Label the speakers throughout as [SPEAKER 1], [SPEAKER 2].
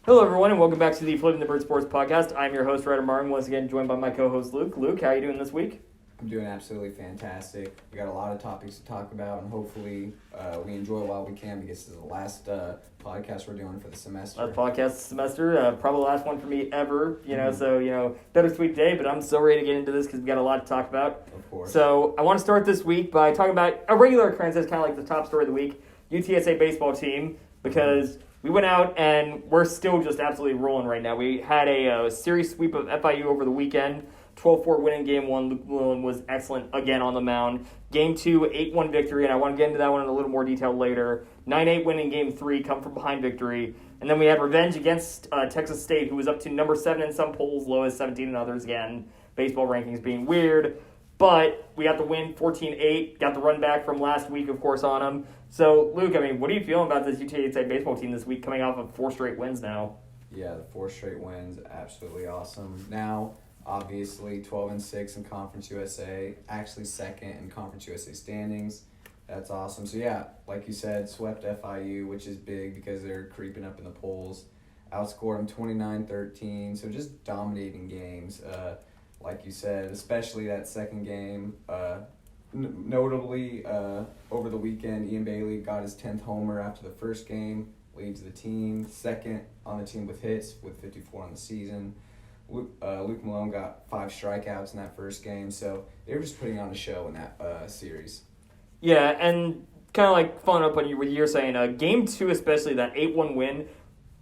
[SPEAKER 1] Hello, everyone, and welcome back to the Flipping the Bird Sports Podcast. I'm your host, Ryder Martin, once again joined by my co-host, Luke. Luke, how are you doing this week?
[SPEAKER 2] I'm doing absolutely fantastic. We got a lot of topics to talk about, and hopefully we enjoy it while we can because this is the last podcast we're doing for the semester.
[SPEAKER 1] Last podcast semester, probably the last one for me ever, so, bittersweet day, but I'm so ready to get into this because we got a lot to talk about.
[SPEAKER 2] Of course.
[SPEAKER 1] So I want to start this week by talking about a regular occurrence that's kind of like the top story of the week, UTSA baseball team, because we went out and we're still just absolutely rolling right now. We had a series sweep of FIU over the weekend. 12-4 winning Game 1. Luke Malone was excellent again on the mound. Game 2, 8-1 victory, and I want to get into that one in a little more detail later. 9-8 winning Game 3, come from behind victory. And then we had revenge against Texas State, who was up to number 7 in some polls, low as 17 in others again. Baseball rankings being weird. But we got the win, 14-8. Got the run back from last week, of course, on them. So, Luke, what are you feeling about this UTSA baseball team this week, coming off of 4 straight wins now?
[SPEAKER 2] Yeah, the 4 straight wins, absolutely awesome. Now, obviously, 12-6 in Conference USA, actually second in Conference USA standings. That's awesome. So, yeah, like you said, swept FIU, which is big because they're creeping up in the polls. Outscored them 29-13, so just dominating games. Like you said, especially that second game. Notably, over the weekend, Ian Bailey got his 10th homer after the first game, leads the team, second on the team with hits, with 54 on the season. Luke Malone got 5 strikeouts in that first game, so they were just putting on a show in that series.
[SPEAKER 1] Yeah, and kind of like following up on what you're saying, Game 2 especially, that 8-1 win,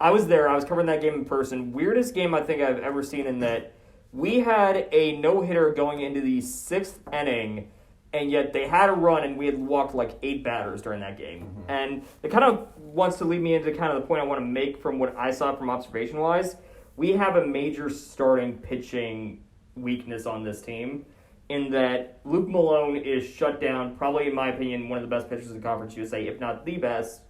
[SPEAKER 1] I was there, I was covering that game in person. Weirdest game I think I've ever seen in that we had a no-hitter going into the 6th inning, and yet they had a run, and we had walked like 8 batters during that game. Mm-hmm. And it kind of wants to lead me into kind of the point I want to make from what I saw from observation-wise. We have a major starting pitching weakness on this team in that Luke Malone is shut down, probably in my opinion, one of the best pitchers in Conference USA, if not the best.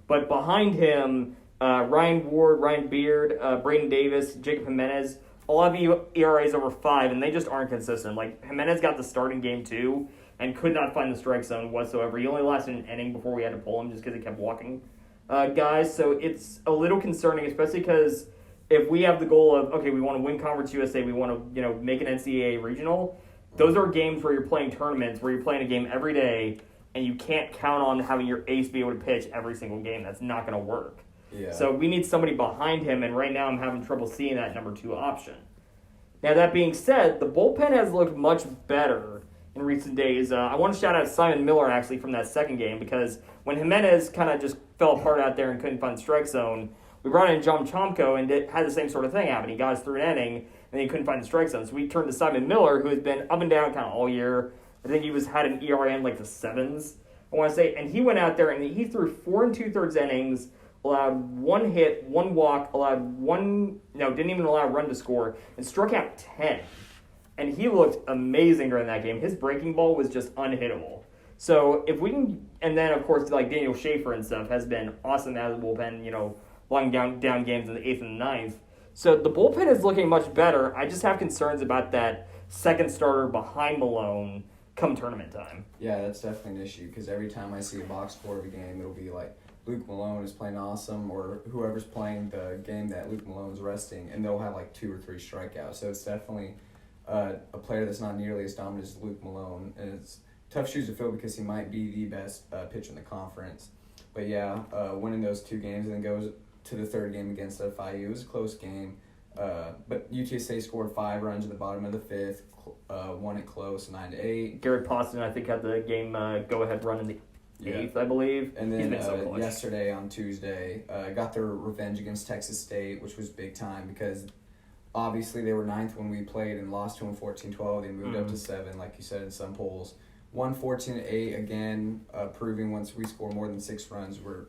[SPEAKER 1] But behind him, Ryan Ward, Ryan Beard, Braden Davis, Jacob Jimenez, all have ERAs over 5, and they just aren't consistent. Like, Jimenez got the start in Game 2 and could not find the strike zone whatsoever. He only lasted an inning before we had to pull him just because he kept walking guys. So it's a little concerning, especially because if we have the goal of, okay, we want to win Conference USA, we want to, make an NCAA regional, those are games where you're playing tournaments, where you're playing a game every day, and you can't count on having your ace be able to pitch every single game. That's not going to work.
[SPEAKER 2] Yeah.
[SPEAKER 1] So we need somebody behind him, and right now I'm having trouble seeing that number 2 option. Now, that being said, the bullpen has looked much better in recent days. I want to shout out Simon Miller, actually, from that second game, because when Jimenez kind of just fell apart out there and couldn't find the strike zone, we brought in John Chomko and had the same sort of thing happen. He got us through an inning, and then he couldn't find the strike zone. So we turned to Simon Miller, who has been up and down kind of all year. I think he had an ERA in like the 7s, I want to say. And he went out there, and he threw 4 2/3 innings, allowed 1 hit, 1 walk, didn't even allow a run to score, and struck out 10. And he looked amazing during that game. His breaking ball was just unhittable. So if we can, and then of course like Daniel Schaefer and stuff has been awesome out of the bullpen, long down games in the 8th and the 9th. So the bullpen is looking much better. I just have concerns about that second starter behind Malone come tournament time.
[SPEAKER 2] Yeah, that's definitely an issue because every time I see a box score of a game, it'll be like, Luke Malone is playing awesome, or whoever's playing the game that Luke Malone's resting, and they'll have like 2 or 3 strikeouts. So it's definitely a player that's not nearly as dominant as Luke Malone, and it's tough shoes to fill because he might be the best pitcher in the conference. But yeah, winning those 2 games and then goes to the 3rd game against FIU. It was a close game, but UTSA scored 5 runs at the bottom of the 5th, won it close, 9-8.
[SPEAKER 1] Garrett Poston, I think, had the game go-ahead run in the 8th, I believe.
[SPEAKER 2] And then yesterday on Tuesday, got their revenge against Texas State, which was big time because obviously they were 9th when we played and lost to them 14-12. They moved up to 7, like you said, in some polls. Won 14-8 again, proving once we score more than 6 runs, we're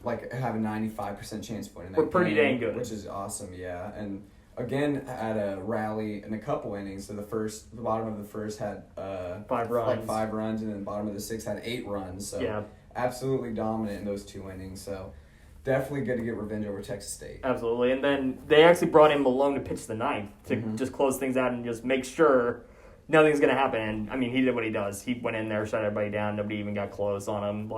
[SPEAKER 2] have a 95% chance of winning that game.
[SPEAKER 1] We're pretty dang good.
[SPEAKER 2] Which is awesome, yeah. And again, had a rally in a couple innings. So the bottom of the first had
[SPEAKER 1] 5 runs.
[SPEAKER 2] 5 runs, and then the bottom of the 6th had 8 runs. So
[SPEAKER 1] yeah,
[SPEAKER 2] absolutely dominant in those 2 innings. So definitely good to get revenge over Texas State.
[SPEAKER 1] Absolutely. And then they actually brought in Malone to pitch the 9th to just close things out and just make sure nothing's going to happen. And, he did what he does. He went in there, shut everybody down. Nobody even got close on him.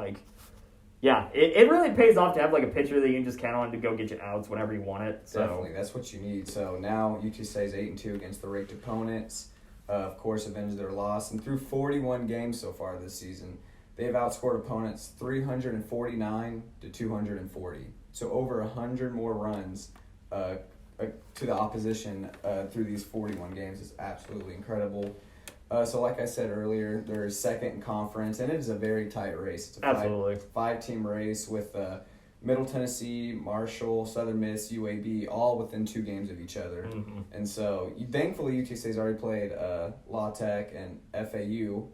[SPEAKER 1] Yeah, it really pays off to have like a pitcher that you can just count on to go get you outs whenever you want it. So.
[SPEAKER 2] Definitely, that's what you need. So now UTSA is 8-2 against the ranked opponents. Of course, avenged their loss, and through 41 games so far this season, they've outscored opponents 349 to 240. So over 100 more runs to the opposition through these 41 games is absolutely incredible. So like I said earlier, they're second in conference, and it is a very tight race. It's a five-team race with Middle Tennessee, Marshall, Southern Miss, UAB, all within 2 games of each other. Mm-hmm. And so thankfully UTSA's already played La Tech and FAU.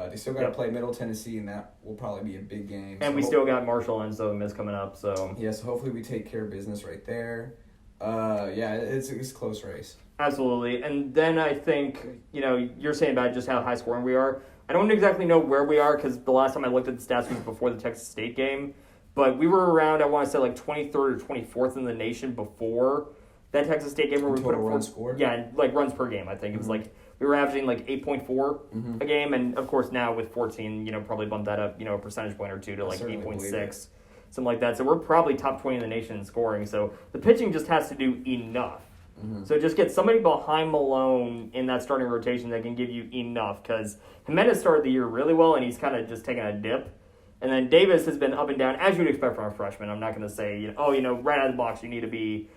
[SPEAKER 2] They still got to play Middle Tennessee, and that will probably be a big game.
[SPEAKER 1] And we still got Marshall and Southern Miss coming up. So
[SPEAKER 2] hopefully we take care of business right there. It's a close race.
[SPEAKER 1] Absolutely. And then I think, you're saying about just how high scoring we are. I don't exactly know where we are because the last time I looked at the stats was before the Texas State game. But we were around, I want to say, like 23rd or 24th in the nation before that Texas State game where we put up
[SPEAKER 2] runs scored?
[SPEAKER 1] Yeah, like runs per game, I think. It was like we were averaging like 8.4 a game. And, of course, now with 14, probably bump that up, a percentage point or two to like 8.6. Something like that. So we're probably top 20 in the nation in scoring. So the pitching just has to do enough. Mm-hmm. So just get somebody behind Malone in that starting rotation that can give you enough. Because Jimenez started the year really well, and he's kind of just taking a dip. And then Davis has been up and down, as you'd expect from a freshman. I'm not going to say, right out of the box, you need to be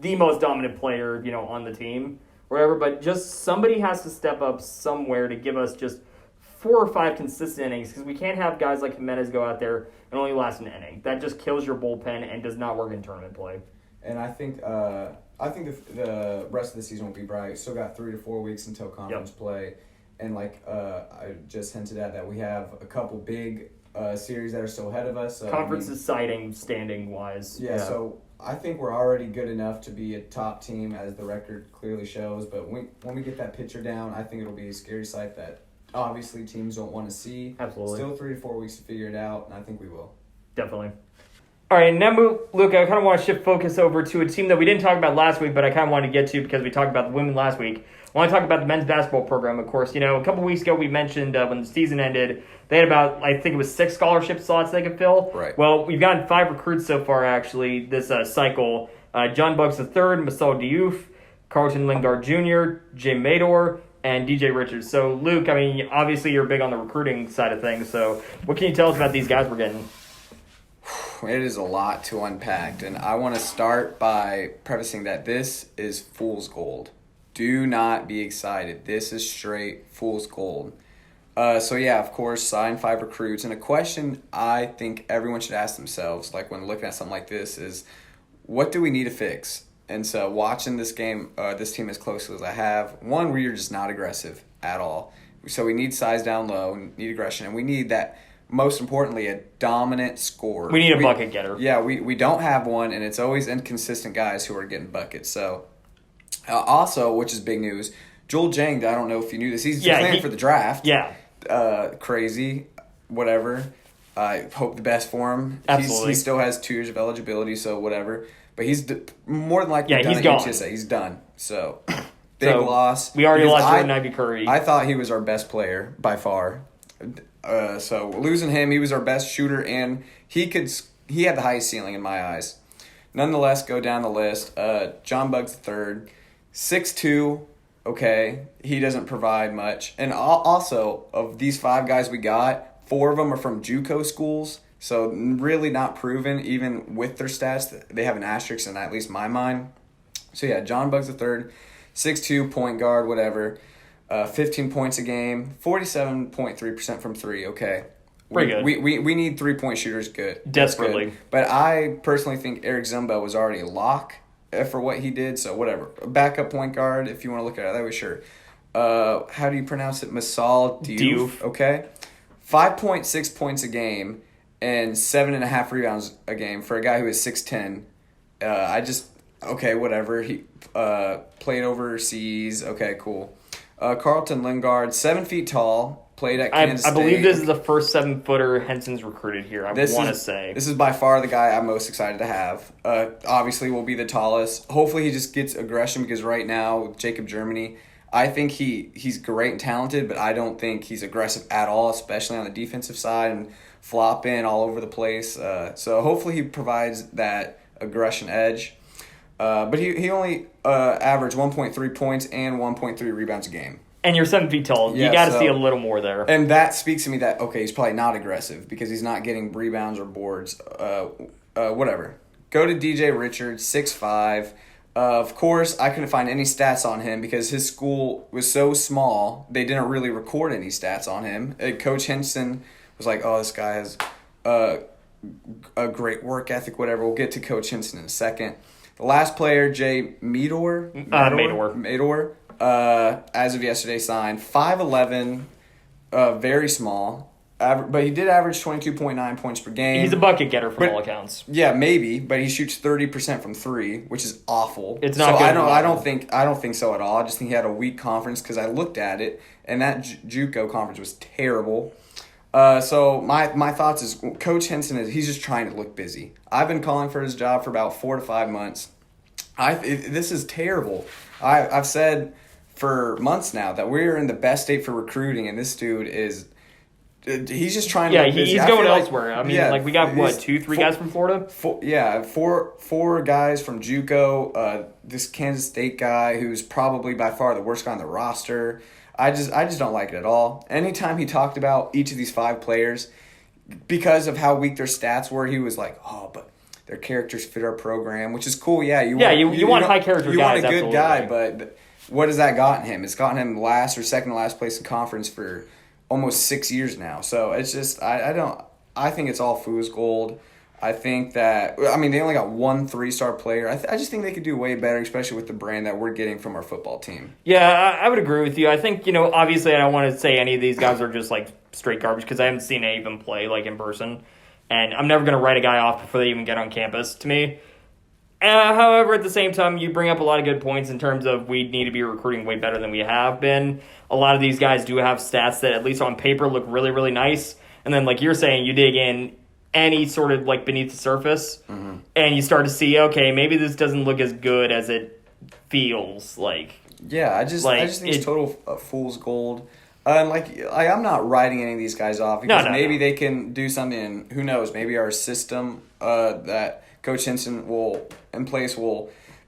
[SPEAKER 1] the most dominant player, on the team, whatever. But just somebody has to step up somewhere to give us just 4 or 5 consistent innings, because we can't have guys like Jimenez go out there and only last an inning. That just kills your bullpen and does not work in tournament play.
[SPEAKER 2] And I think the rest of the season will be bright. Still got 3 to 4 weeks until conference play, and like I just hinted at, that we have a couple big series that are still ahead of us.
[SPEAKER 1] Conference is exciting standing wise.
[SPEAKER 2] Yeah, so I think we're already good enough to be a top team, as the record clearly shows. But when we get that pitcher down, I think it'll be a scary sight that obviously teams don't want to see.
[SPEAKER 1] Absolutely.
[SPEAKER 2] Still 3 to 4 weeks to figure it out, and I think we will.
[SPEAKER 1] Definitely. All right, now, Luke, I kind of want to shift focus over to a team that we didn't talk about last week, but I kind of wanted to get to because we talked about the women last week. I want to talk about the men's basketball program, of course. A couple weeks ago we mentioned when the season ended, they had about, I think it was 6 scholarship slots they could fill.
[SPEAKER 2] Right.
[SPEAKER 1] Well, we've gotten 5 recruits so far, actually, this cycle. John Buggs III, Marcela Diouf, Carlton Lingard Jr., Jay Mador, and DJ Richards. So, Luke, obviously you're big on the recruiting side of things, so what can you tell us about these guys we're getting?
[SPEAKER 2] It is a lot to unpack, and I want to start by prefacing that this is fool's gold. Do not be excited. This is straight fool's gold. Of course, sign 5 recruits. And a question I think everyone should ask themselves, like when looking at something like this, is what do we need to fix? And so watching this game, this team as closely as I have, one, we're just not aggressive at all. So we need size down low, need aggression, and we need that. Most importantly, a dominant scorer.
[SPEAKER 1] We need a bucket getter.
[SPEAKER 2] Yeah, we don't have one, and it's always inconsistent guys who are getting buckets. So, also, which is big news, Joel Jang, I don't know if you knew this, he's playing for the draft.
[SPEAKER 1] Yeah.
[SPEAKER 2] Crazy, whatever. I hope the best for him.
[SPEAKER 1] Absolutely.
[SPEAKER 2] He still has 2 years of eligibility, so whatever. But he's more than likely done
[SPEAKER 1] he's
[SPEAKER 2] at
[SPEAKER 1] gone.
[SPEAKER 2] UTSA. He's done. So, big loss.
[SPEAKER 1] We already lost Jordan Ivy Curry.
[SPEAKER 2] I thought he was our best player by far. So losing him, he was our best shooter, and he had the highest ceiling in my eyes. Nonetheless, go down the list. John Buggs III, 6'2", okay, he doesn't provide much. And also, of these 5 guys we got, 4 of them are from JUCO schools, so really not proven, even with their stats. They have an asterisk in at least my mind. So yeah, John Buggs III, 6'2", point guard, whatever. 15 points a game, 47.3% from 3. Okay,
[SPEAKER 1] pretty good.
[SPEAKER 2] We need 3-point shooters. Good,
[SPEAKER 1] desperately.
[SPEAKER 2] Good. But I personally think Eric Zumba was already a lock for what he did. So whatever, a backup point guard if you want to look at it that way. Sure. How do you pronounce it? Marcela Diouf. Okay, 5.6 points a game and 7.5 rebounds a game for a guy who is 6'10". Whatever. He played overseas. Okay, cool. Carlton Lingard, 7 feet tall, played at Kansas State.
[SPEAKER 1] I believe this is the first 7-footer Henson's recruited here, I want to say.
[SPEAKER 2] This is by far the guy I'm most excited to have. Obviously, will be the tallest. Hopefully, he just gets aggression, because right now, with Jacob Germany, I think he's great and talented, but I don't think he's aggressive at all, especially on the defensive side and flopping all over the place. So hopefully he provides that aggression edge. But he only averaged 1.3 points and 1.3 rebounds a game.
[SPEAKER 1] And you're 7 feet tall.
[SPEAKER 2] Yeah,
[SPEAKER 1] you got to see a little more there.
[SPEAKER 2] And that speaks to me that, okay, he's probably not aggressive because he's not getting rebounds or boards. Whatever. Go to DJ Richards, 6'5". Of course, I couldn't find any stats on him because his school was so small, they didn't really record any stats on him. Coach Henson was like, oh, this guy has a great work ethic, whatever. We'll get to Coach Henson in a second. The last player, Jay Mador, as of yesterday, signed 5'11", very small, but he did average 22.9 points per game.
[SPEAKER 1] He's a bucket getter from all accounts.
[SPEAKER 2] Yeah, maybe, but he shoots 30% from three, which is awful.
[SPEAKER 1] It's not
[SPEAKER 2] so
[SPEAKER 1] good.
[SPEAKER 2] I don't think so at all. I just think he had a weak conference because I looked at it, and that JUCO conference was terrible. So my thoughts is Coach Henson he's just trying to look busy. I've been calling for his job for about 4 to 5 months. This is terrible. I've said for months now that we're in the best state for recruiting, and this dude he's just trying to look busy.
[SPEAKER 1] He's going elsewhere. I mean, we got 2-3 guys from Florida?
[SPEAKER 2] Four guys from JUCO, this Kansas State guy who's probably by far the worst guy on the roster. I just don't like it at all. Anytime he talked about each of these 5 players, because of how weak their stats were, he was like, oh, but their characters fit our program, which is cool. Yeah, you
[SPEAKER 1] want high character guys.
[SPEAKER 2] You want a good
[SPEAKER 1] absolutely.
[SPEAKER 2] guy, but what has that gotten him? It's gotten him last or second to last place in conference for almost 6 years now. So it's just I think it's all fool's gold. I think that they only got 1 3-star player. I just think they could do way better, especially with the brand that we're getting from our football team.
[SPEAKER 1] Yeah, I would agree with you. I think, obviously I don't want to say any of these guys are just straight garbage because I haven't seen any of them play in person. And I'm never going to write a guy off before they even get on campus to me. However, at the same time, you bring up a lot of good points in terms of we need to be recruiting way better than we have been. A lot of these guys do have stats that, at least on paper, look really, really nice. And then, like you're saying, you dig in any sort of beneath the surface, and you start to see, okay, maybe this doesn't look as good as it feels like.
[SPEAKER 2] Yeah, I just think it's total fool's gold. I'm not writing any of these guys off because maybe they can do something. And who knows? Maybe our system that Coach Henson will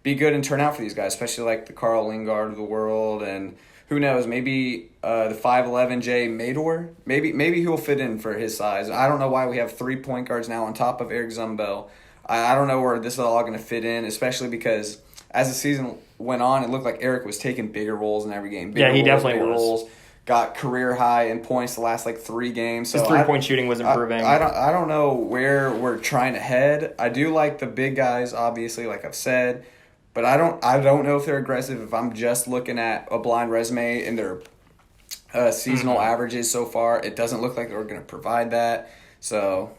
[SPEAKER 2] be good and turn out for these guys, especially like the Carl Lingard of the world. And who knows? Maybe the 5'11" Jay Mador. Maybe he'll fit in for his size. I don't know why we have 3 point guards now on top of Eric Zumbel. I don't know where this is all going to fit in, especially because as the season went on, it looked like Eric was taking bigger roles in every game.
[SPEAKER 1] He definitely was.
[SPEAKER 2] Got career high in points the last 3 games. So
[SPEAKER 1] his 3-point shooting was improving.
[SPEAKER 2] I don't know where we're trying to head. I do like the big guys, obviously, like I've said, but I don't know if they're aggressive. If I'm just looking at a blind resume and their seasonal averages so far, it doesn't look like they're going to provide that. So,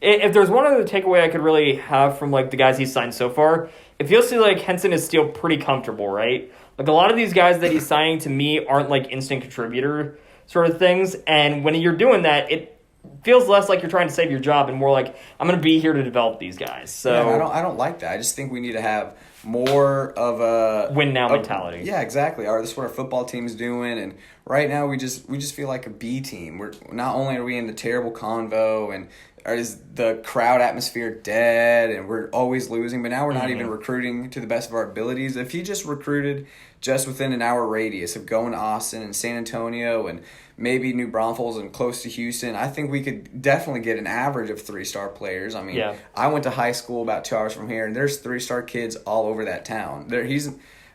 [SPEAKER 1] if there's one other takeaway I could really have from the guys he's signed so far, it feels to me like Henson is still pretty comfortable, right? A lot of these guys that he's signing to me aren't instant contributor sort of things. And when you're doing that, it feels less like you're trying to save your job and more like I'm going to be here to develop these guys. So
[SPEAKER 2] yeah, I don't like that. I just think we need to have more of a
[SPEAKER 1] win now mentality.
[SPEAKER 2] Yeah, exactly. This is what our football team's doing, and right now we just feel like a B team. We're not only are we in the terrible convo and is the crowd atmosphere dead and we're always losing, but now we're not even recruiting to the best of our abilities. If he just recruited just within an hour radius of going to Austin and San Antonio and maybe New Braunfels and close to Houston, I think we could definitely get an average of 3-star players. I went to high school about 2 hours from here, and there's 3-star kids all over that town.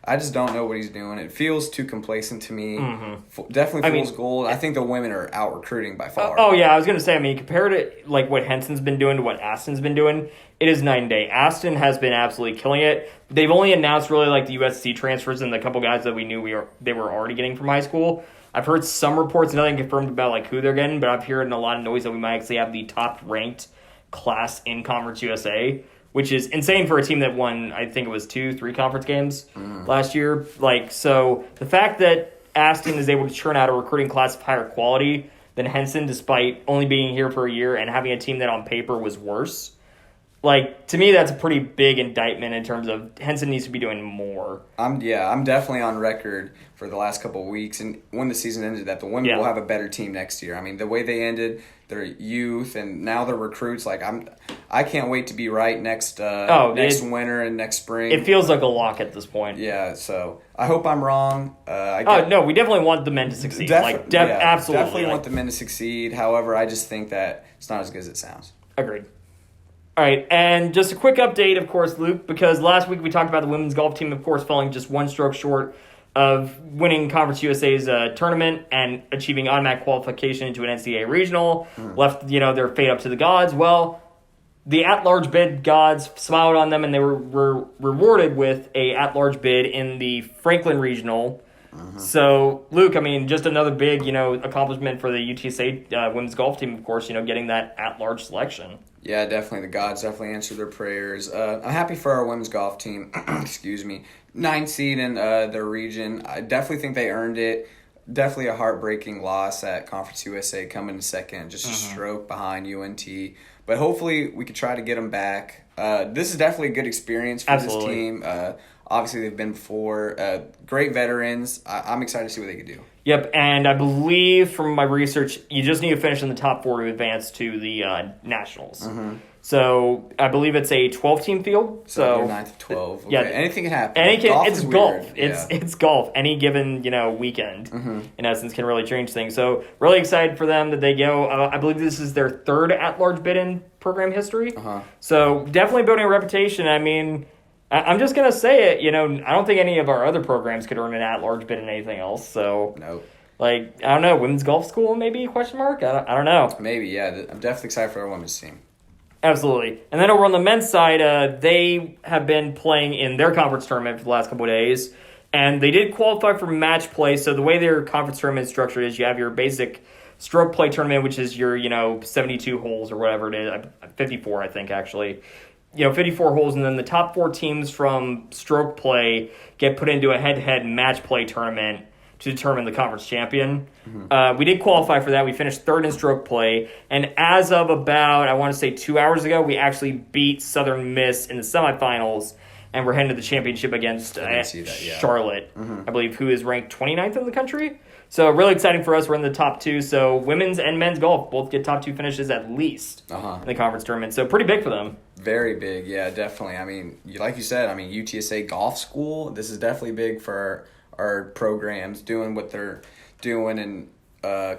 [SPEAKER 2] I just don't know what he's doing. It feels too complacent to me. Definitely fool's gold. I think the women are out recruiting by far.
[SPEAKER 1] I was going to say, compared to what Henson's been doing to what Aston's been doing, it is night and day. Aston has been absolutely killing it. They've only announced really the USC transfers and the couple guys that we knew they were already getting from high school. I've heard some reports, nothing confirmed about who they're getting, but I've heard a lot of noise that we might actually have the top ranked class in Conference USA, which is insane for a team that won, I think it was 2-3 conference games last year. So the fact that Aston is able to churn out a recruiting class of higher quality than Henson, despite only being here for a year and having a team that on paper was worse, Like, to me, that's a pretty big indictment in terms of Henson needs to be doing more.
[SPEAKER 2] I'm definitely on record for the last couple of weeks, and when the season ended, that the women will have a better team next year. I mean, the way they ended their youth and now their recruits, like I can't wait to be right next winter and next spring.
[SPEAKER 1] It feels like a lock at this point.
[SPEAKER 2] Yeah, so I hope I'm wrong.
[SPEAKER 1] No, we definitely want the men to succeed. Absolutely,
[SPEAKER 2] definitely want the men to succeed. However, I just think that it's not as good as it sounds.
[SPEAKER 1] Agreed. All right, and just a quick update, of course, Luke, because last week we talked about the women's golf team, of course, falling just one stroke short of winning Conference USA's tournament and achieving automatic qualification into an NCAA regional. Left, their fate up to the gods. Well, the at-large bid gods smiled on them, and they were rewarded with a at-large bid in the Franklin regional. So, Luke, I mean, just another big, accomplishment for the UTSA women's golf team, of course, getting that at-large selection.
[SPEAKER 2] Yeah, definitely. The gods definitely answered their prayers. I'm happy for our women's golf team. Excuse me. 9th seed in their region. I definitely think they earned it. Definitely a heartbreaking loss at Conference USA coming in second, just a stroke behind UNT. But hopefully we could try to get them back. This is definitely a good experience for this team. Obviously, they've been before. Great veterans. I'm excited to see what they can do.
[SPEAKER 1] Yep, and I believe from my research, you just need to finish in the top 4 to advance to the Nationals. So I believe it's a 12-team field.
[SPEAKER 2] So 9th of 12. Okay.
[SPEAKER 1] Yeah,
[SPEAKER 2] anything can happen.
[SPEAKER 1] It's golf.
[SPEAKER 2] Yeah.
[SPEAKER 1] It's golf. Any given weekend, in essence, can really change things. So really excited for them that they go. I believe this is their 3rd at-large bid in program history. So definitely building a reputation. I mean, I'm just going to say it, I don't think any of our other programs could earn an at-large bid in anything else. So, I don't know, women's golf school maybe, question mark? I don't know.
[SPEAKER 2] Maybe, yeah. I'm definitely excited for our women's team.
[SPEAKER 1] Absolutely. And then over on the men's side, they have been playing in their conference tournament for the last couple of days, and they did qualify for match play. So the way their conference tournament is structured is you have your basic stroke play tournament, which is your, 72 holes or whatever it is, 54, I think, actually. 54 holes, and then the top 4 teams from stroke play get put into a head-to-head match play tournament to determine the conference champion. We did qualify for that. We finished 3rd in stroke play, and as of about, I want to say 2 hours ago, we actually beat Southern Miss in the semifinals, and we're heading to the championship against Charlotte, I believe, who is ranked 29th in the country. So really exciting for us. We're in the top 2. So women's and men's golf both get top 2 finishes at least in the conference tournament. So pretty big for them.
[SPEAKER 2] Very big, yeah, definitely. I mean, like you said, UTSA Golf School, this is definitely big for our programs doing what they're doing in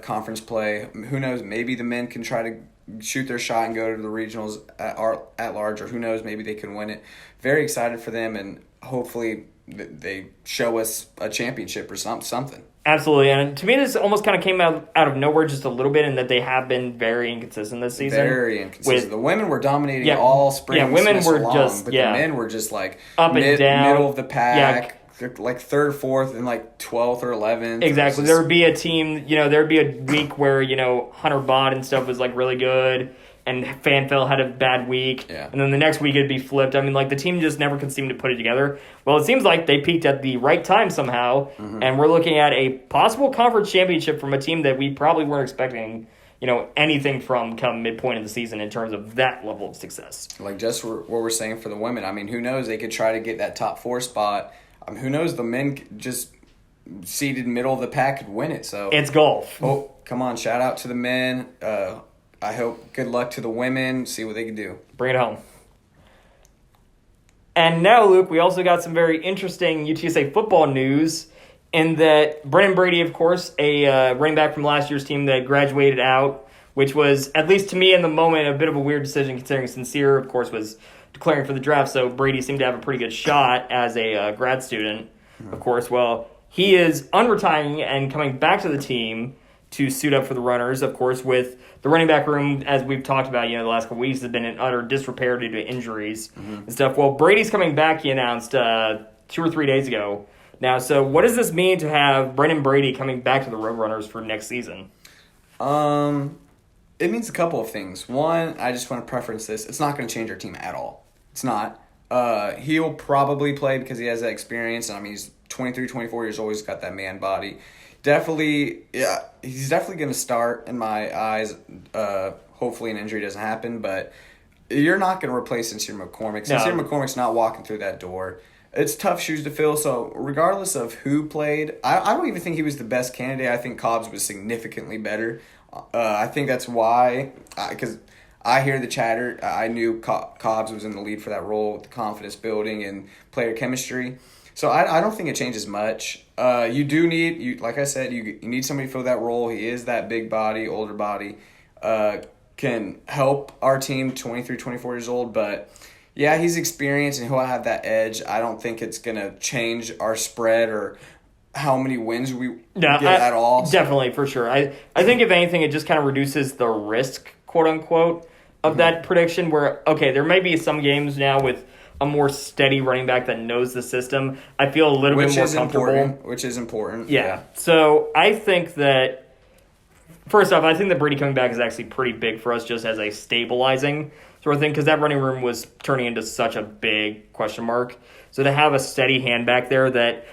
[SPEAKER 2] conference play. Who knows, maybe the men can try to shoot their shot and go to the regionals at large, or who knows, maybe they can win it. Very excited for them, and hopefully they show us a championship or something.
[SPEAKER 1] Absolutely, and to me this almost kind of came out of nowhere just a little bit in that they have been very inconsistent this season.
[SPEAKER 2] Very inconsistent. The women were dominating all spring.
[SPEAKER 1] Yeah, women were just
[SPEAKER 2] but the men were just like
[SPEAKER 1] up and down,
[SPEAKER 2] middle of the pack. Like 3rd, 4th, and like 12th or 11th.
[SPEAKER 1] Exactly. There would be a team, there would be a week where, Hunter Bott and stuff was like really good, and Fanfell had a bad week.
[SPEAKER 2] Yeah.
[SPEAKER 1] And then the next week it'd be flipped. I mean, the team just never could seem to put it together. Well, it seems like they peaked at the right time somehow, and we're looking at a possible conference championship from a team that we probably weren't expecting, anything from come midpoint of the season in terms of that level of success.
[SPEAKER 2] Like just what we're saying for the women. I mean, who knows? They could try to get that top 4 spot. Who knows? The men just seated middle of the pack could win it. So
[SPEAKER 1] it's golf.
[SPEAKER 2] Oh, come on! Shout out to the men. I hope good luck to the women. See what they can do.
[SPEAKER 1] Bring it home. And now, Luke, we also got some very interesting UTSA football news. In that Brennan Brady, of course, a running back from last year's team that graduated out, which was, at least to me in the moment, a bit of a weird decision considering Sincere, of course, was declaring for the draft, so Brady seemed to have a pretty good shot as a grad student, of course. Well, he is unretiring and coming back to the team to suit up for the runners, of course, with the running back room, as we've talked about, the last couple weeks, has been in utter disrepair due to injuries and stuff. Well, Brady's coming back, he announced 2 or 3 days ago. Now, so what does this mean to have Brennan Brady coming back to the Roadrunners for next season?
[SPEAKER 2] It means a couple of things. One, I just want to preference this. It's not going to change our team at all. It's not. He'll probably play because he has that experience. He's 23, 24 years old. He's got that man body. Definitely, yeah, he's definitely going to start in my eyes. Hopefully an injury doesn't happen, but you're not going to replace Sincere McCormick. Sincere McCormick's not walking through that door. It's tough shoes to fill, so regardless of who played, I don't even think he was the best candidate. I think Cobbs was significantly better. I think that's why, because I hear the chatter. I knew Cobbs was in the lead for that role with the confidence building and player chemistry. So I don't think it changes much. You do need, like I said, you need somebody to fill that role. He is that big body, older body, can help our team, 23, 24 years old, but yeah, he's experienced and he'll have that edge. I don't think it's going to change our spread or how many wins we get at all.
[SPEAKER 1] Definitely, for sure. I think if anything, it just kind of reduces the risk, quote unquote, of that prediction where, okay, there may be some games now with a more steady running back that knows the system. I feel a little bit more comfortable.
[SPEAKER 2] Which is important.
[SPEAKER 1] Yeah. So I think that, first off, I think that Brady coming back is actually pretty big for us just as a stabilizing sort of thing because that running room was turning into such a big question mark. So to have a steady hand back there that,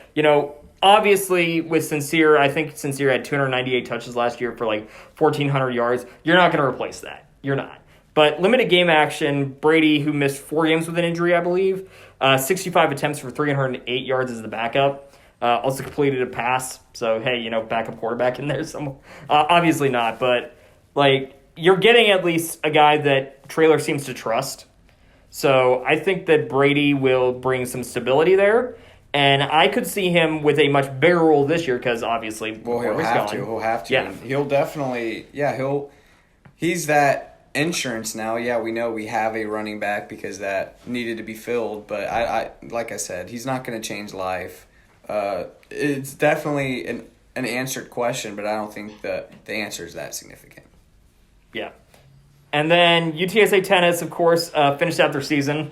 [SPEAKER 1] obviously with Sincere, I think Sincere had 298 touches last year for like 1,400 yards. You're not going to replace that. You're not. But limited game action, Brady, who missed 4 games with an injury, I believe, 65 attempts for 308 yards as the backup. Also completed a pass. So, hey, backup quarterback in there somewhere. Obviously not, but, you're getting at least a guy that Traylor seems to trust. So I think that Brady will bring some stability there. And I could see him with a much bigger role this year because, obviously,
[SPEAKER 2] he'll have to. He'll have to.
[SPEAKER 1] Yeah.
[SPEAKER 2] He'll definitely, he's that insurance now. Yeah, we know we have a running back because that needed to be filled. But, I like I said, he's not going to change life. It's definitely an answered question, but I don't think that the answer is that significant.
[SPEAKER 1] Yeah. And then UTSA Tennis, of course, finished out their season.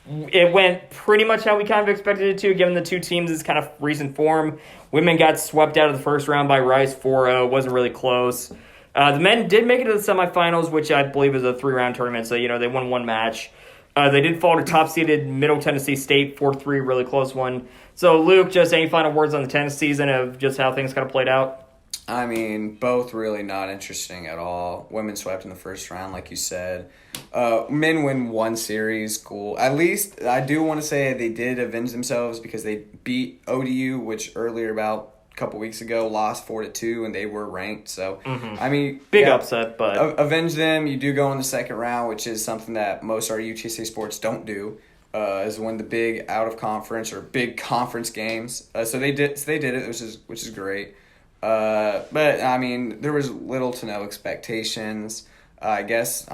[SPEAKER 1] It went pretty much how we kind of expected it to, given the two teams' kind of recent form. Women got swept out of the first round by Rice 4-0. Wasn't really close. The men did make it to the semifinals, which I believe is a 3-round tournament, so, they won one match. They did fall to top-seeded Middle Tennessee State 4-3, really close one. So, Luke, just any final words on the tennis season of just how things kind of played out?
[SPEAKER 2] I mean, both really not interesting at all. Women swept in the first round, like you said. Men win one series, cool. At least I do want to say they did avenge themselves because they beat ODU, which earlier about a couple weeks ago lost 4-2, and they were ranked. So, I mean,
[SPEAKER 1] big upset, but
[SPEAKER 2] avenge them. You do go in the second round, which is something that most our UTSA sports don't do. Is win the big out of conference or big conference games. So they did it, which is great. But, I mean, there was little to no expectations. I guess,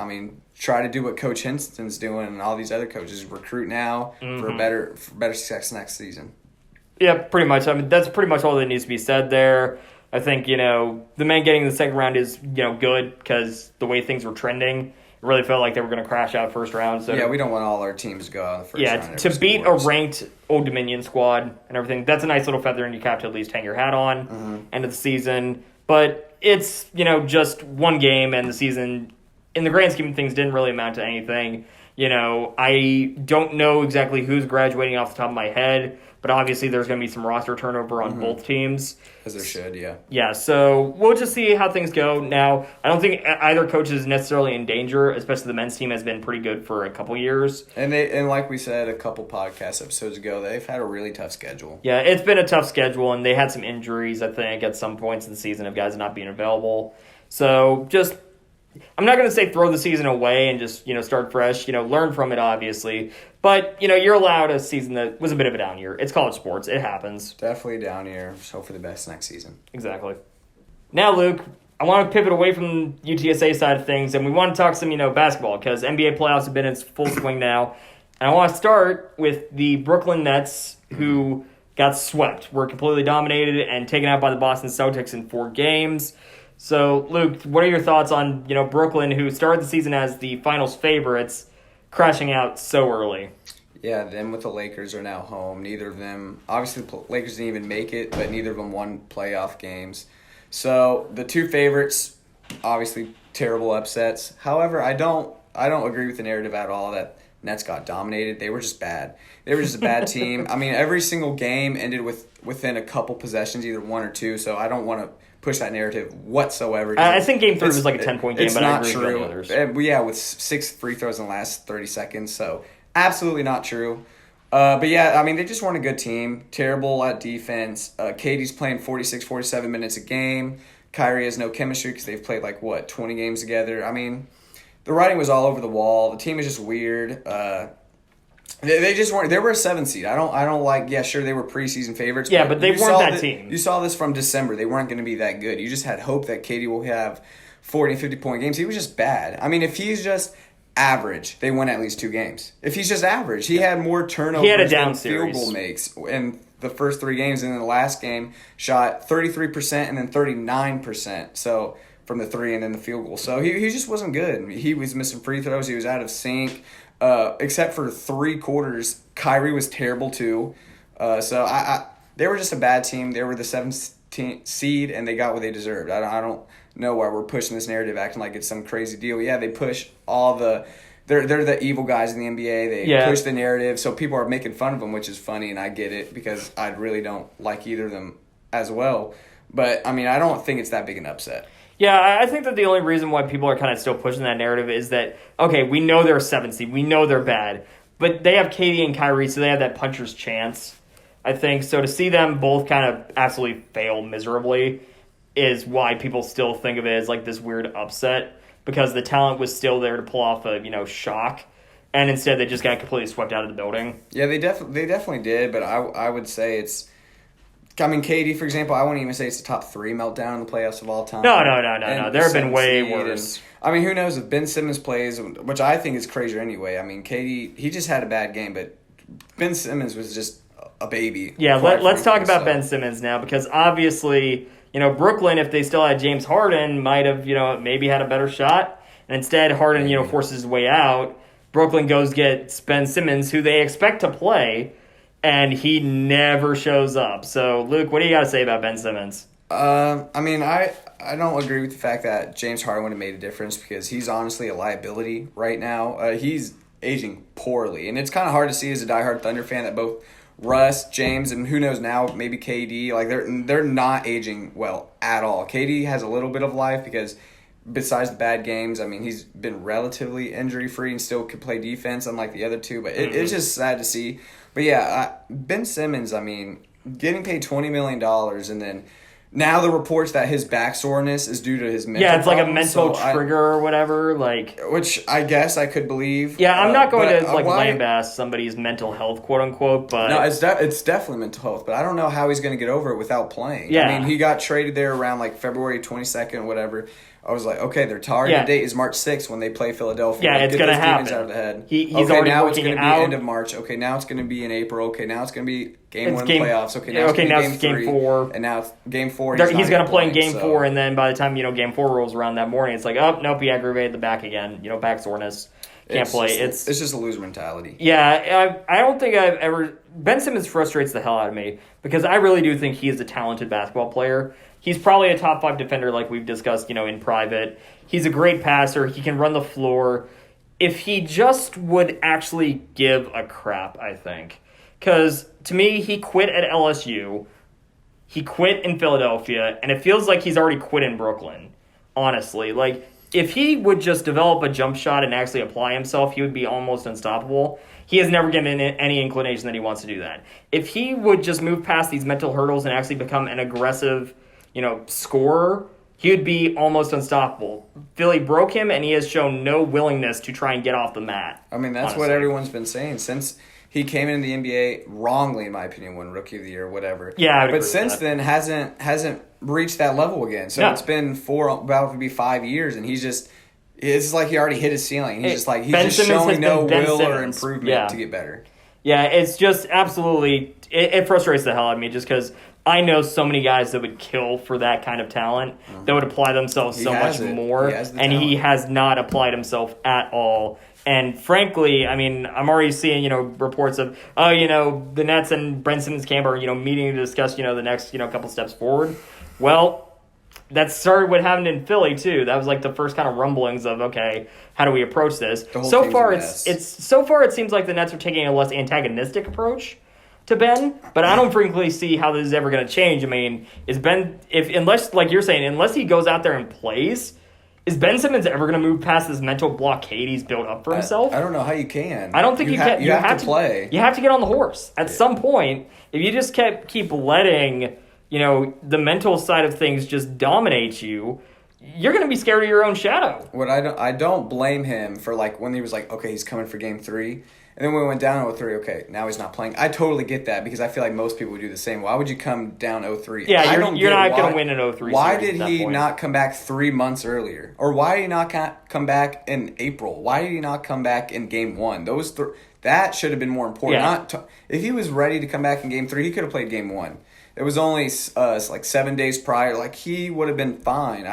[SPEAKER 2] try to do what Coach Hinston's doing and all these other coaches, recruit now for better success next season.
[SPEAKER 1] Yeah, pretty much. That's pretty much all that needs to be said there. I think, the men getting the second round is, good because the way things were trending, it really felt like they were going to crash out first round. So
[SPEAKER 2] we don't want all our teams to go out in the first round.
[SPEAKER 1] Yeah, to beat a ranked Old Dominion squad and everything, that's a nice little feather in your cap to at least hang your hat on end of the season. But it's, just one game, and the season, in the grand scheme of things, didn't really amount to anything. I don't know exactly who's graduating off the top of my head, but obviously there's going to be some roster turnover on both teams.
[SPEAKER 2] As there should, yeah.
[SPEAKER 1] Yeah, so we'll just see how things go. Now, I don't think either coach is necessarily in danger, especially the men's team has been pretty good for a couple years.
[SPEAKER 2] And like we said a couple podcast episodes ago, they've had a really tough schedule.
[SPEAKER 1] Yeah, it's been a tough schedule, and they had some injuries, I think, at some points in the season of guys not being available. So just, I'm not going to say throw the season away and just, start fresh, learn from it, obviously. But, you're allowed a season that was a bit of a down year. It's college sports. It happens.
[SPEAKER 2] Definitely a down year. Just hope for the best next season.
[SPEAKER 1] Exactly. Now, Luke, I want to pivot away from UTSA side of things, and we want to talk some, basketball, because NBA playoffs have been in full swing now. And I want to start with the Brooklyn Nets, who got swept. Were completely dominated and taken out by the Boston Celtics in 4 games. So, Luke, what are your thoughts on, Brooklyn, who started the season as the finals favorites, crashing out so early?
[SPEAKER 2] Yeah, them with the Lakers are now home. Neither of them, obviously the Lakers didn't even make it, but neither of them won playoff games. So the two favorites, obviously terrible upsets. However, I don't agree with the narrative at all that Nets got dominated. They were just bad. They were just a bad team. I mean, every single game ended within a couple possessions, either one or two. So I don't want to push that narrative whatsoever.
[SPEAKER 1] I think Game 3 was like a 10-point game, but I agree with the others.
[SPEAKER 2] Yeah, with 6 free throws in the last 30 seconds. So absolutely not true. But yeah, I mean, they just weren't a good team. Terrible at defense. Katie's playing 46, 47 minutes a game. Kyrie has no chemistry because they've played 20 games together. I mean, the writing was all over the wall. The team is just weird. They just weren't. They were a 7 seed. I don't like. Yeah, sure, they were preseason favorites.
[SPEAKER 1] Yeah, but they weren't that team.
[SPEAKER 2] You saw this from December. They weren't going to be that good. You just had hope that Katie will have 40, 50-point games. He was just bad. I mean, if he's just average, they win at least 2 games. If he's just average, he had more turnovers.
[SPEAKER 1] He had a down
[SPEAKER 2] than
[SPEAKER 1] series.
[SPEAKER 2] Field goal makes in the first 3 games, and then the last game shot 33% and then 39%. So from the 3 and then the field goal. So he just wasn't good. He was missing free throws. He was out of sync. Except for 3 quarters, Kyrie was terrible too. So they were just a bad team. They were the 7th seed, and they got what they deserved. I don't know why we're pushing this narrative, acting like it's some crazy deal. Yeah, they push all the. They're the evil guys in the NBA. They push the narrative, so people are making fun of them, which is funny, and I get it because I really don't like either of them as well. But I mean, I don't think it's that big an upset.
[SPEAKER 1] Yeah, I think that the only reason why people are kind of still pushing that narrative is that, okay, we know they're a 7 seed. We know they're bad. But they have Katie and Kyrie, so they have that puncher's chance, I think. So to see them both kind of absolutely fail miserably is why people still think of it as like this weird upset, because the talent was still there to pull off a, shock. And instead they just got completely swept out of the building.
[SPEAKER 2] Yeah, they definitely did, but I would say it's... I mean, Katie, for example, I wouldn't even say it's the top 3 meltdown in the playoffs of all time.
[SPEAKER 1] No. There have been way worse.
[SPEAKER 2] I mean, who knows if Ben Simmons plays, which I think is crazier anyway. I mean, Katie, he just had a bad game, but Ben Simmons was just a baby.
[SPEAKER 1] Yeah, let's talk about Ben Simmons now, because obviously, Brooklyn, if they still had James Harden, might have, maybe had a better shot. And instead, Harden, forces his way out. Brooklyn goes get Ben Simmons, who they expect to play, and he never shows up. So, Luke, what do you got to say about Ben Simmons?
[SPEAKER 2] I mean, I don't agree with the fact that James Harden would have made a difference, because he's honestly a liability right now. He's aging poorly, and it's kind of hard to see as a diehard Thunder fan that both Russ, James, and who knows now, maybe KD, they're not aging well at all. KD has a little bit of life because besides the bad games, I mean, he's been relatively injury-free and still can play defense, unlike the other two. But it's just sad to see. But yeah, Ben Simmons, I mean, getting paid $20 million, and then now the reports that his back soreness is due to his mental
[SPEAKER 1] it's like
[SPEAKER 2] problems,
[SPEAKER 1] a mental trigger or whatever.
[SPEAKER 2] Which I guess I could believe.
[SPEAKER 1] Yeah, I'm not going to lambaste somebody's mental health, quote-unquote. But
[SPEAKER 2] no, it's definitely mental health. But I don't know how he's going to get over it without playing.
[SPEAKER 1] Yeah.
[SPEAKER 2] I mean, he got traded there around February 22nd, whatever. I was like, okay, their target date is March 6th when they play Philadelphia.
[SPEAKER 1] Yeah, it's going to happen.
[SPEAKER 2] Out of the head.
[SPEAKER 1] He's already
[SPEAKER 2] now
[SPEAKER 1] working
[SPEAKER 2] it's going to be
[SPEAKER 1] out.
[SPEAKER 2] end of March. Okay, now it's going to be in April. Okay, now it's going to be game 1 of the playoffs. Okay, now it's game
[SPEAKER 1] 4.
[SPEAKER 2] And now it's game 4.
[SPEAKER 1] He's going to play in game 4, and then by the time game 4 rolls around that morning, it's like, oh, nope, he aggravated the back again. Back soreness. Can't play. It's
[SPEAKER 2] just a loser mentality.
[SPEAKER 1] Yeah, I don't think I've ever... Ben Simmons frustrates the hell out of me, because I really do think he is a talented basketball player. He's probably a top 5 defender like we've discussed, in private. He's a great passer. He can run the floor. If he just would actually give a crap, I think. Because, to me, he quit at LSU. He quit in Philadelphia. And it feels like he's already quit in Brooklyn, honestly. If he would just develop a jump shot and actually apply himself, he would be almost unstoppable. He has never given any inclination that he wants to do that. If he would just move past these mental hurdles and actually become an aggressive, scorer, he would be almost unstoppable. Philly broke him, and he has shown no willingness to try and get off the mat.
[SPEAKER 2] I mean, that's what everyone's been saying since he came into the NBA, wrongly, in my opinion, won Rookie of the Year, whatever.
[SPEAKER 1] Yeah,
[SPEAKER 2] but since then hasn't reached that level again. So it's been about to be 5 years, and it's like he already hit his ceiling. He's just showing no will or improvement to get better.
[SPEAKER 1] Yeah, it's just absolutely it frustrates the hell out of me, just because I know so many guys that would kill for that kind of talent, that would apply themselves so much more, and he has not applied himself at all. And frankly, I mean, I'm already seeing, reports of, the Nets and Ben Simmons camp are, meeting to discuss, the next, couple steps forward. Well, that started what happened in Philly too. That was like the first kind of rumblings of, okay, how do we approach this? So far it seems like the Nets are taking a less antagonistic approach to Ben, but I don't frankly see how this is ever going to change. I mean, is Ben, unless, like you're saying, unless he goes out there and plays, is Ben Simmons ever going to move past this mental blockade he's built up for himself?
[SPEAKER 2] I don't know how you can.
[SPEAKER 1] I don't think you can. You have to
[SPEAKER 2] play.
[SPEAKER 1] You have to get on the horse at some point. If you just keep letting, the mental side of things just dominate you, you're going to be scared of your own shadow.
[SPEAKER 2] What I don't blame him for, like, when he was like, okay, he's coming for game 3. And then when we went down 0-3, okay, now he's not playing. I totally get that because I feel like most people would do the same. Why would you come down 0-3?
[SPEAKER 1] Yeah, you're not going to win an 0-3
[SPEAKER 2] Why did he not come back 3 months earlier? Or why did he not come back in April? Why did he not come back in game 1? That should have been more important.
[SPEAKER 1] Yeah.
[SPEAKER 2] If he was ready to come back in game 3, he could have played game 1. It was only like 7 days prior. Like, he would have been fine.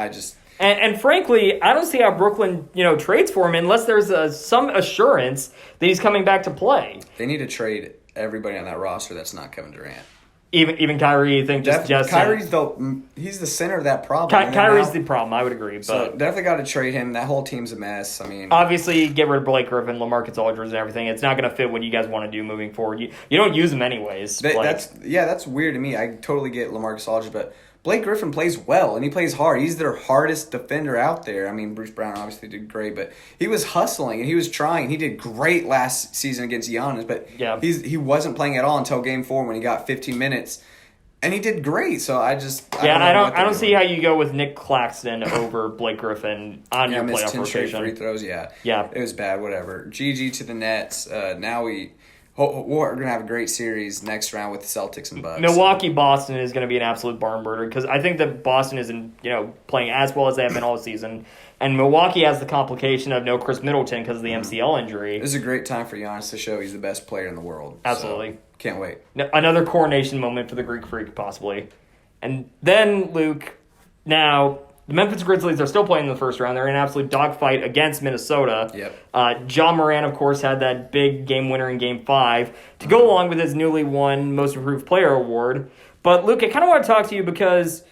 [SPEAKER 2] And
[SPEAKER 1] frankly, I don't see how Brooklyn, trades for him unless there's some assurance that he's coming back to play.
[SPEAKER 2] They need to trade everybody on that roster that's not Kevin Durant.
[SPEAKER 1] Even Kyrie, you think just
[SPEAKER 2] Kyrie's he's the center of that problem.
[SPEAKER 1] Kyrie's the problem, I would agree. But
[SPEAKER 2] so definitely got to trade him. That whole team's a mess. I mean,
[SPEAKER 1] obviously, get rid of Blake Griffin, LaMarcus Aldridge, and everything. It's not going to fit what you guys want to do moving forward. You don't use them anyways.
[SPEAKER 2] That's weird to me. I totally get LaMarcus Aldridge, but Blake Griffin plays well, and he plays hard. He's their hardest defender out there. I mean, Bruce Brown obviously did great, but he was hustling, and he was trying. He did great last season against Giannis, but he wasn't playing at all until Game 4 when he got 15 minutes, and he did great. So I don't
[SPEAKER 1] see how you go with Nick Claxton over Blake Griffin on your playoff
[SPEAKER 2] 10
[SPEAKER 1] rotation.
[SPEAKER 2] Straight free throws, yeah.
[SPEAKER 1] It
[SPEAKER 2] was bad, whatever. GG to the Nets. Now we're going to have a great series next round with the Celtics and Bucks.
[SPEAKER 1] Milwaukee-Boston is going to be an absolute barn burner because I think that Boston isn't playing as well as they have been all season. And Milwaukee has the complication of no Chris Middleton because of the MCL injury.
[SPEAKER 2] This is a great time for Giannis to show he's the best player in the world.
[SPEAKER 1] Absolutely.
[SPEAKER 2] So, can't wait.
[SPEAKER 1] Another coronation moment for the Greek Freak, possibly. And then, Luke, now the Memphis Grizzlies are still playing in the first round. They're in an absolute dogfight against Minnesota.
[SPEAKER 2] Yep.
[SPEAKER 1] Ja Morant, of course, had that big game winner in Game 5 to go along with his newly won Most Improved Player award. But, Luke, I kind of want to talk to you because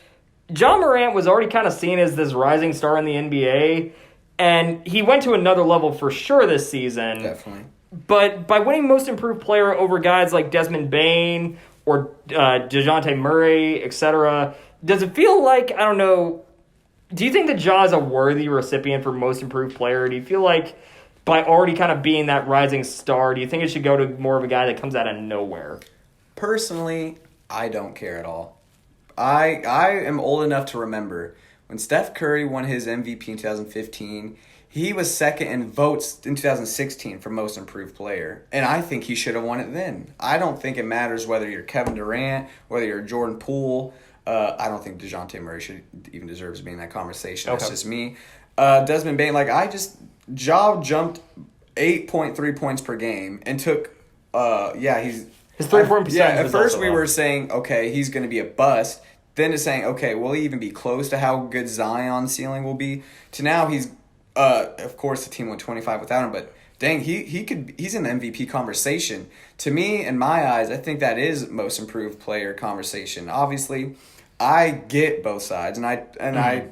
[SPEAKER 1] Ja Morant was already kind of seen as this rising star in the NBA, and he went to another level for sure this season.
[SPEAKER 2] Definitely.
[SPEAKER 1] But by winning Most Improved Player over guys like Desmond Bane or DeJounte Murray, etc., does it feel like, I don't know, do you think that Ja is a worthy recipient for Most Improved Player? Do you feel like by already kind of being that rising star, do you think it should go to more of a guy that comes out of nowhere?
[SPEAKER 2] Personally, I don't care at all. I am old enough to remember when Steph Curry won his MVP in 2015, he was second in votes in 2016 for Most Improved Player, and I think he should have won it then. I don't think it matters whether you're Kevin Durant, whether you're Jordan Poole. I don't think DeJounte Murray should even deserves to be in that conversation.
[SPEAKER 1] Okay.
[SPEAKER 2] That's just me. Desmond Bane, Ja jumped 8.3 points per game and took, his
[SPEAKER 1] 3-point percentage.
[SPEAKER 2] Yeah, at first we were saying, okay, he's going to be a bust. Then to saying, okay, will he even be close to how good Zion's ceiling will be? To now he's, of course the team went 25 without him, but dang, he's in the MVP conversation. To me, in my eyes, I think that is Most Improved Player conversation. Obviously, I get both sides, and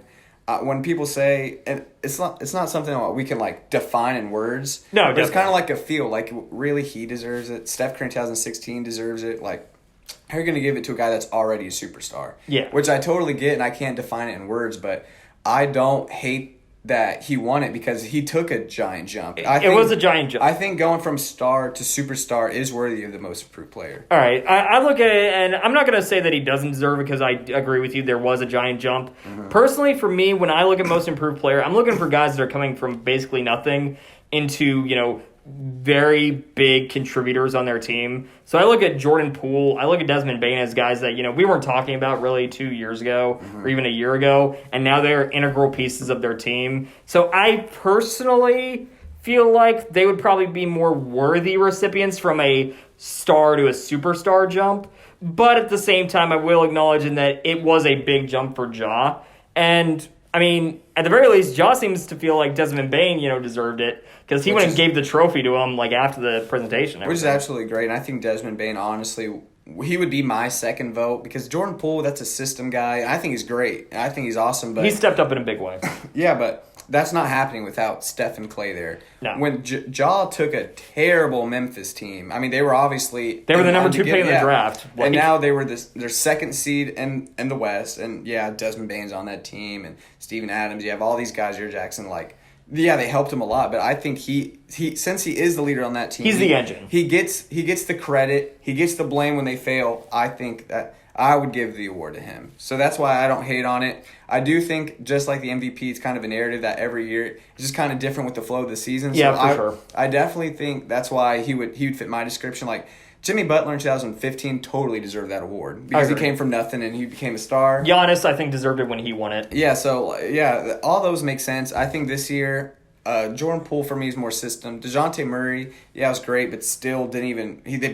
[SPEAKER 2] when people say, and it's not something that we can define in words.
[SPEAKER 1] No,
[SPEAKER 2] but it's kind of like a feel. Like, really, he deserves it. Steph Curry in 2016 deserves it. How are you going to give it to a guy that's already a superstar?
[SPEAKER 1] Yeah,
[SPEAKER 2] which I totally get, and I can't define it in words, but I don't hate that he won it because he took a giant jump.
[SPEAKER 1] It was a giant jump.
[SPEAKER 2] I think going from star to superstar is worthy of the Most Improved Player.
[SPEAKER 1] All right. I look at it, and I'm not going to say that he doesn't deserve it because I agree with you. There was a giant jump. Mm-hmm. Personally, for me, when I look at Most Improved Player, I'm looking for guys that are coming from basically nothing into, very big contributors on their team. So I look at Jordan Poole, I look at Desmond Bane as guys that, we weren't talking about really 2 years ago or even a year ago, and now they're integral pieces of their team. So I personally feel like they would probably be more worthy recipients from a star to a superstar jump. But at the same time, I will acknowledge in that it was a big jump for Ja. And I mean, at the very least, Ja seems to feel like Desmond Bane, deserved it because he went and gave the trophy to him after the presentation.
[SPEAKER 2] Which is absolutely great. And I think Desmond Bane, honestly,
[SPEAKER 3] he would be my second vote because Jordan Poole, that's a system guy. I think he's great. I think he's awesome. But
[SPEAKER 1] He stepped up in a big way.
[SPEAKER 3] yeah, but that's not happening without Steph and Clay there.
[SPEAKER 1] No.
[SPEAKER 3] When Ja took a terrible Memphis team, I mean, they were obviously...
[SPEAKER 1] They were the number 2 pick in the draft.
[SPEAKER 3] And now they were their second seed in the West. And, yeah, Desmond Bane's on that team. And Steven Adams. You have all these guys, Jared Jackson, like... Yeah, they helped him a lot, but I think he since he is the leader on that team,
[SPEAKER 1] he's the engine.
[SPEAKER 3] He gets the credit. He gets the blame when they fail. I think that I would give the award to him. So that's why I don't hate on it. I do think just like the MVP, it's kind of a narrative that every year it's just kind of different with the flow of the season.
[SPEAKER 1] Yeah,
[SPEAKER 3] so
[SPEAKER 1] for sure.
[SPEAKER 3] I definitely think that's why he would fit my description. Like Jimmy Butler in 2015 totally deserved that award because he came from nothing and he became a star.
[SPEAKER 1] Giannis, I think, deserved it when he won it.
[SPEAKER 3] Yeah, so, yeah, all those make sense. I think this year, Jordan Poole for me is more system. DeJounte Murray, yeah, it was great, but still they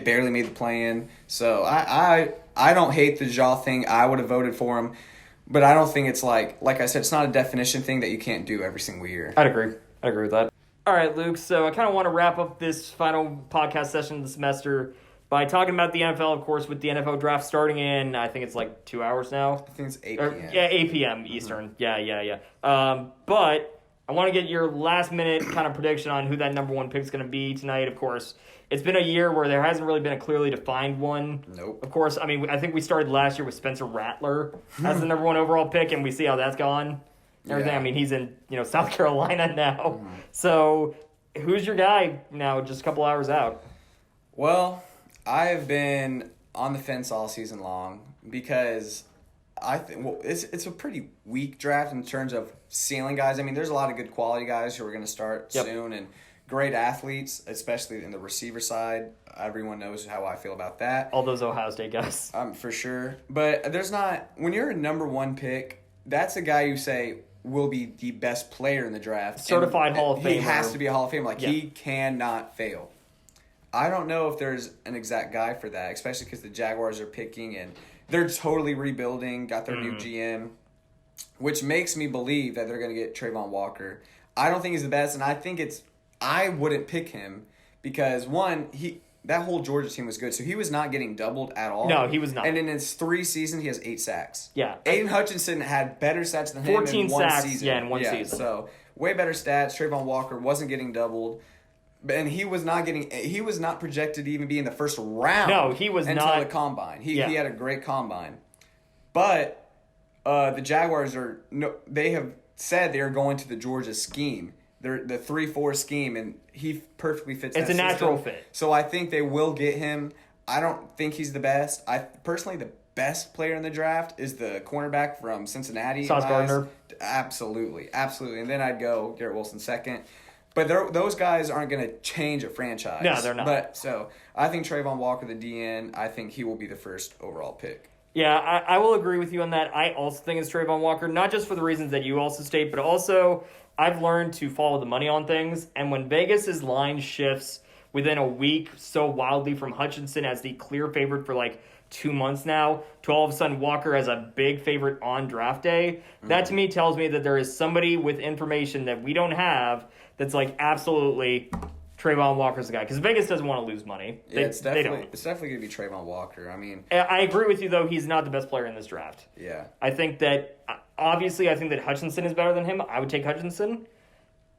[SPEAKER 3] barely made the play-in. So I don't hate the Ja thing. I would have voted for him. But I don't think it's like I said, it's not a definition thing that you can't do every single year.
[SPEAKER 1] I'd agree with that. All right, Luke, so I kind of want to wrap up this final podcast session of the semester by talking about the NFL, of course, with the NFL draft starting in, I think it's like 2 hours now.
[SPEAKER 3] I think it's 8 p.m.
[SPEAKER 1] Yeah, 8 p.m. Eastern. Mm-hmm. Yeah. But I want to get your last-minute kind of prediction on who that number 1 pick is going to be tonight. Of course, it's been a year where there hasn't really been a clearly defined one.
[SPEAKER 3] Nope.
[SPEAKER 1] Of course, I mean, I think we started last year with Spencer Rattler as the number 1 overall pick, and we see how that's gone. Everything. Yeah. I mean, he's in South Carolina now. Mm. So who's your guy now just a couple hours out?
[SPEAKER 3] Well, I have been on the fence all season long because I think it's a pretty weak draft in terms of ceiling guys. I mean, there's a lot of good quality guys who are going to start soon and great athletes, especially in the receiver side. Everyone knows how I feel about that.
[SPEAKER 1] All those Ohio State guys.
[SPEAKER 3] For sure. But there's not – when you're a number 1 pick, that's a guy you say will be the best player in the draft.
[SPEAKER 1] Certified Hall of Famer.
[SPEAKER 3] He has to be a Hall of Famer. He cannot fail. I don't know if there's an exact guy for that, especially because the Jaguars are picking and they're totally rebuilding, got their new GM, which makes me believe that they're going to get Trayvon Walker. I don't think he's the best, and I wouldn't pick him because, one, that whole Georgia team was good, so he was not getting doubled at all.
[SPEAKER 1] No, he was not.
[SPEAKER 3] And in his 3 seasons, he has 8 sacks.
[SPEAKER 1] Yeah.
[SPEAKER 3] Aiden Hutchinson had better stats than him
[SPEAKER 1] 14
[SPEAKER 3] in one
[SPEAKER 1] sacks,
[SPEAKER 3] season.
[SPEAKER 1] in one season.
[SPEAKER 3] So way better stats. Trayvon Walker wasn't getting doubled. And he was not projected to even be in the first round.
[SPEAKER 1] No, he was
[SPEAKER 3] until
[SPEAKER 1] not.
[SPEAKER 3] the combine. He had a great combine. But the Jaguars they have said they are going to the Georgia scheme. They're the 3-4 scheme, and he perfectly fits that system.
[SPEAKER 1] It's a natural fit.
[SPEAKER 3] So I think they will get him. I don't think he's the best. Personally, the best player in the draft is the cornerback from Cincinnati.
[SPEAKER 1] Sauce Gardner.
[SPEAKER 3] Absolutely. And then I'd go Garrett Wilson second. But those guys aren't going to change a franchise.
[SPEAKER 1] No, they're not.
[SPEAKER 3] But so I think Trayvon Walker, the DN, I think he will be the first overall pick.
[SPEAKER 1] Yeah, I will agree with you on that. I also think it's Trayvon Walker, not just for the reasons that you also state, but also I've learned to follow the money on things. And when Vegas' line shifts within a week so wildly from Hutchinson as the clear favorite for like 2 months now to all of a sudden Walker as a big favorite on draft day, that to me tells me that there is somebody with information that we don't have that's like absolutely Trayvon Walker's the guy. Because Vegas doesn't want to lose money.
[SPEAKER 3] It's definitely going to be Trayvon Walker. I mean,
[SPEAKER 1] I agree with you, though. He's not the best player in this draft.
[SPEAKER 3] Yeah.
[SPEAKER 1] I think that Hutchinson is better than him. I would take Hutchinson.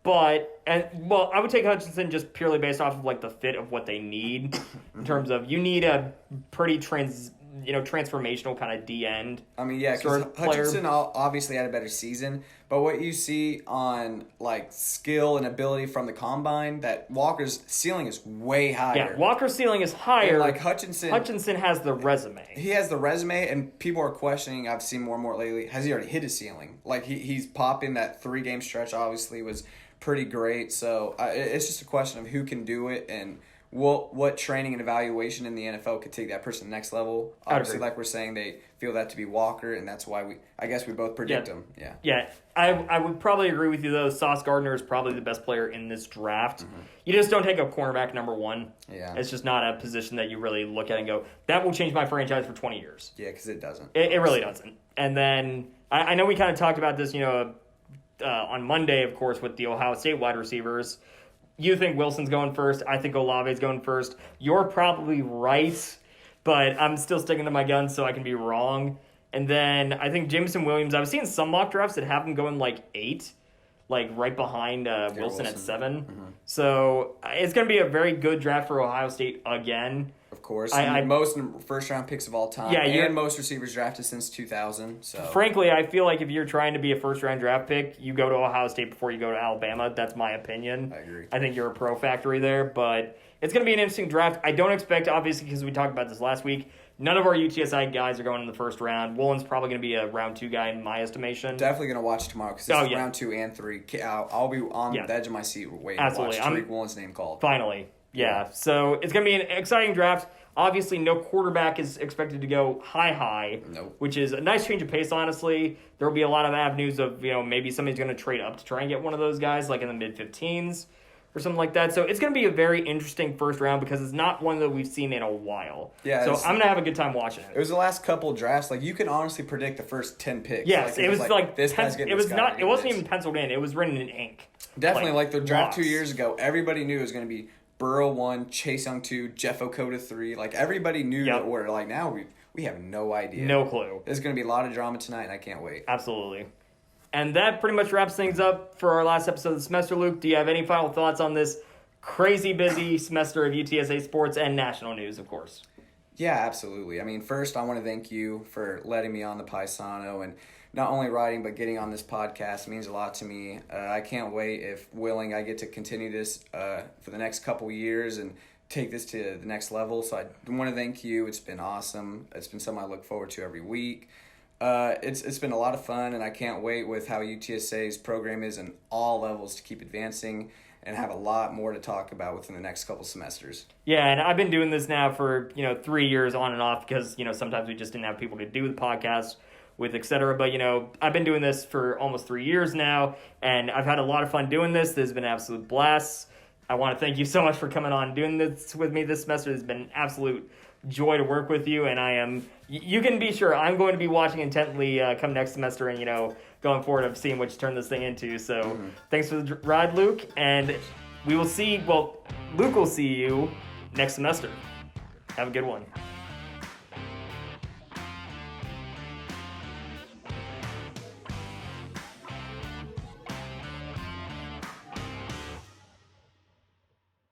[SPEAKER 1] I would take Hutchinson just purely based off of like the fit of what they need in terms of you need a pretty transformational kind of D end.
[SPEAKER 3] I mean, yeah, because Hutchinson obviously had a better season, but what you see on like skill and ability from the combine, that Walker's ceiling is way higher.
[SPEAKER 1] Yeah, Walker's ceiling is higher.
[SPEAKER 3] And like Hutchinson has
[SPEAKER 1] the resume.
[SPEAKER 3] He has the resume, and people are questioning. I've seen more and more lately. Has he already hit his ceiling? Like he's popping. That 3-game stretch obviously was pretty great. So it's just a question of who can do it and what training and evaluation in the NFL could take that person to the next level. Obviously, like we're saying, they feel that to be Walker, and that's why we both predict him. Yeah.
[SPEAKER 1] Yeah. I would probably agree with you, though. Sauce Gardner is probably the best player in this draft. Mm-hmm. You just don't take a cornerback number 1. Yeah. It's just not a position that you really look at and go, that will change my franchise for 20 years.
[SPEAKER 3] Yeah, because it doesn't.
[SPEAKER 1] It really doesn't. And then I know we kind of talked about this, on Monday, of course, with the Ohio State wide receivers. You think Wilson's going first. I think Olave's going first. You're probably right. but I'm still sticking to my guns so I can be wrong. And then I think Jameson Williams, I was seeing some mock drafts that have him going like 8, like right behind Wilson at 7.
[SPEAKER 3] Mm-hmm.
[SPEAKER 1] So it's going to be a very good draft for Ohio State again.
[SPEAKER 3] Of course.
[SPEAKER 1] I
[SPEAKER 3] most first-round picks of all time.
[SPEAKER 1] Yeah,
[SPEAKER 3] and most receivers drafted since 2000. So
[SPEAKER 1] frankly, I feel like if you're trying to be a first-round draft pick, you go to Ohio State before you go to Alabama. That's my opinion.
[SPEAKER 3] I agree.
[SPEAKER 1] I think you're a pro factory there, but it's going to be an interesting draft. I don't expect, obviously, because we talked about this last week, none of our UTSA guys are going in the first round. Woolen's probably going to be a round 2 guy in my estimation.
[SPEAKER 3] Definitely going to watch tomorrow because it's round 2 and 3. I'll be on the edge of my seat waiting to watch Tariq Woolen's name called.
[SPEAKER 1] Finally. Yeah. So it's going to be an exciting draft. Obviously, no quarterback is expected to go high,
[SPEAKER 3] Nope.
[SPEAKER 1] Which is a nice change of pace, honestly. There will be a lot of avenues of, maybe somebody's going to trade up to try and get one of those guys, like in the mid-15s or something like that. So it's going to be a very interesting first round because it's not one that we've seen in a while.
[SPEAKER 3] Yeah.
[SPEAKER 1] So I'm going to have a good time watching it.
[SPEAKER 3] It was the last couple drafts. Like, you can honestly predict the first 10 picks.
[SPEAKER 1] Yes, it was like
[SPEAKER 3] this guy's getting
[SPEAKER 1] it was
[SPEAKER 3] this guy,
[SPEAKER 1] not. It wasn't even penciled in. It was written in ink.
[SPEAKER 3] Definitely, like the draft
[SPEAKER 1] locks.
[SPEAKER 3] 2 years ago, everybody knew it was going to be Burrow 1, Chase Young 2, Jeff Okota 3. Like, everybody knew the order. Like, now we have no idea.
[SPEAKER 1] No clue.
[SPEAKER 3] There's going to be a lot of drama tonight, and I can't wait.
[SPEAKER 1] Absolutely. And that pretty much wraps things up for our last episode of the semester, Luke. Do you have any final thoughts on this crazy busy semester of UTSA sports and national news, of course?
[SPEAKER 3] Yeah, absolutely. I mean, first, I want to thank you for letting me on the Paisano, and not only writing, but getting on this podcast means a lot to me. I can't wait, if willing, I get to continue this for the next couple years and take this to the next level. So I want to thank you. It's been awesome. It's been something I look forward to every week. It's been a lot of fun, and I can't wait with how UTSA's program is in all levels to keep advancing and have a lot more to talk about within the next couple semesters.
[SPEAKER 1] Yeah, and I've been doing this now for 3 years on and off because sometimes we just didn't have people to do the podcast with, etc. But I've been doing this for almost 3 years now, and I've had a lot of fun doing this. This has been an absolute blast. I want to thank you so much for coming on and doing this with me this semester. It's been an absolute joy to work with you, and you can be sure I'm going to be watching intently come next semester and going forward of seeing what you turn this thing into. So Thanks for the ride, Luke, and we will see. Well, Luke will see you next semester. Have a good one.